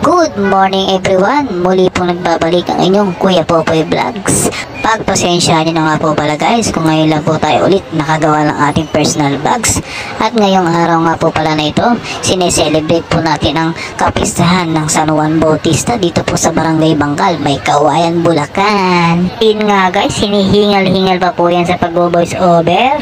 Good morning everyone! Muli pong nagbabalik ang inyong Kuya Popoy Vlogs. Pagpasensya nyo na nga po pala guys kung ngayon lang po tayo ulit nakagawa ng ating personal vlogs. At ngayong araw nga po pala na ito, sineselebrate po natin ang kapistahan ng San Juan Bautista dito po sa Barangay Bangkal, May Kawayan, Bulacan. Yun nga guys, hinihingal-hingal pa po yan sa pag-voice over.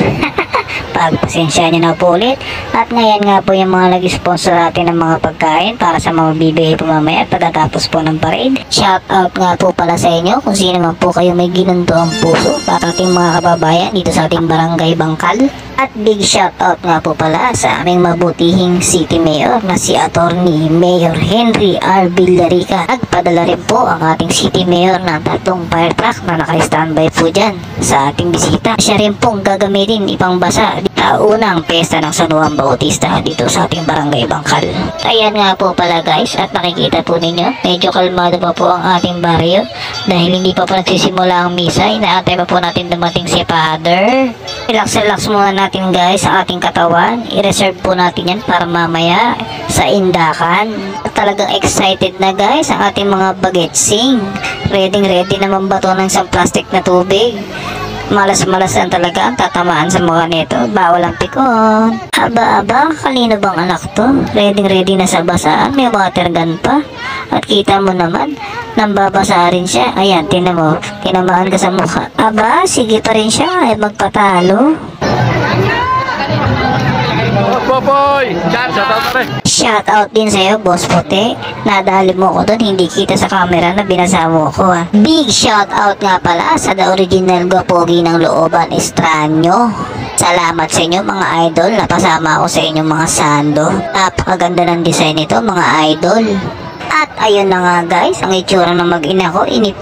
Pagpasensya nyo na po ulit. At ngayon nga po yung mga nag-sponsor natin ng mga pagkain para sa mga bibigay po mamaya pagkatapos po ng parade. Shout out nga po pala sa inyo kung sino man po kayo may ginundo ang puso para ating mga kababayan dito sa ating Barangay Bangkal. At big shout out nga po pala sa aming mabutihing City Mayor na si Attorney Mayor Henry R. Villarica. Nagpadala rin po ang ating City Mayor ng 3 fire truck na naka-standby po dyan sa ating bisita. Siya rin pong gagamitin ipangbasa unang pesta ng San Juan Bautista dito sa ating Barangay Bangkal. Ayan nga po pala guys, at nakikita po ninyo medyo kalmado pa po ang ating baryo dahil hindi pa po nagsisimula ang misa. Inaantay pa po natin dumating si Father. Relax muna natin guys ang ating katawan. I-reserve po natin yan para mamaya sa indakan. At talagang excited na guys ang ating mga bagetsing. Ready naman ba ito ng isang plastic na tubig? Malas lang talaga ang tatamaan sa mga nito. Bawal ang pikon. Aba, kanino bang anak to? Ready na sa basaan. May water gun pa. At kita mo naman, nambabasa rin siya. Ayan, tinan mo. Tinamaan ka sa mukha. Aba, sige pa rin siya. Ay magpatalo. Popoy! Shout out din sa'yo, Boss Puti. Nadali mo ko doon, hindi kita sa camera na binasa mo ko ha. Big shout out nga pala sa the original Gwapogi ng Looban Estranyo. Salamat sa inyo mga idol, napasama ako sa inyong mga sando. Napakaganda ng design nito mga idol. At ayun na nga guys, ang itsura ng mag-ina ko, inip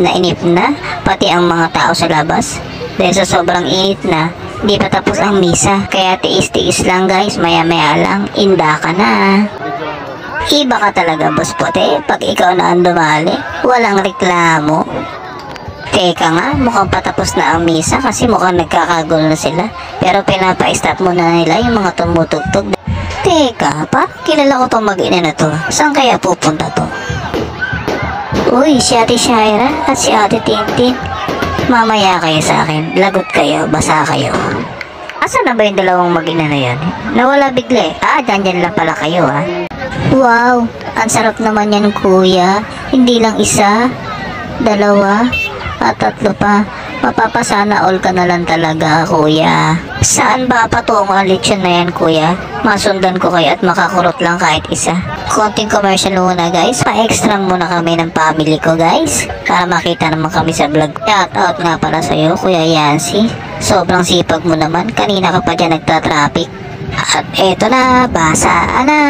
na, pati ang mga tao sa labas. Dahil sa sobrang init na, hindi pa tapos ang misa. Kaya tiis lang guys, maya lang, inda ka na. Iba ka talaga Boss Puti, pag ikaw na ang dumali, walang reklamo. Teka nga, mukhang patapos na ang misa kasi mukhang nagkakagulo na sila. Pero pinapa-stop muna nila yung mga tumutugtog. Teka, parang kilala ko tong mag-ina na to. Saan kaya pupunta to? Uy, si Ate Shaira at si Ate Tintin. Mamaya kayo sa akin, lagot kayo, basa kayo. Asan na ba yung dalawang mag-ina na yan? Nawala bigla eh. Dyan lang pala kayo ha. Wow, ang sarap naman yan kuya. Hindi lang isa, dalawa, at 3 pa. Mapapasana all ka na lang talaga kuya. Saan ba patungo ang lechon na yan kuya? Masundan ko kayo at makakurot lang kahit isa. Konting commercial muna guys. Pa-extra muna kami ng family ko guys, para makita naman kami sa vlog. Shout out nga pala sa'yo Kuya Yancy. Sobrang sipag mo naman. Kanina ka pa dyan nagta-traffic. At eto na, basa na.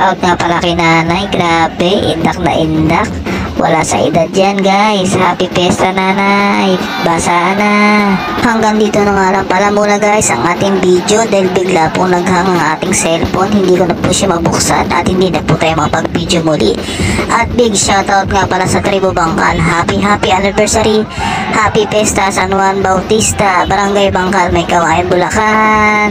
out nga pala kay nanay. Grabe, indak na indak. Wala sa edad yan guys. Happy Fiesta nanay. Basa na. Hanggang dito na nga lang pala muna guys ang ating video dahil bigla po naghang ang ating cellphone. Hindi ko na po siya mabuksan at hindi na po tayo makapag-video muli. At big shoutout nga pala sa Tribu Bangkal. Happy anniversary. Happy Fiesta San Juan Bautista, Barangay Bangkal, May Kawayan, Bulacan.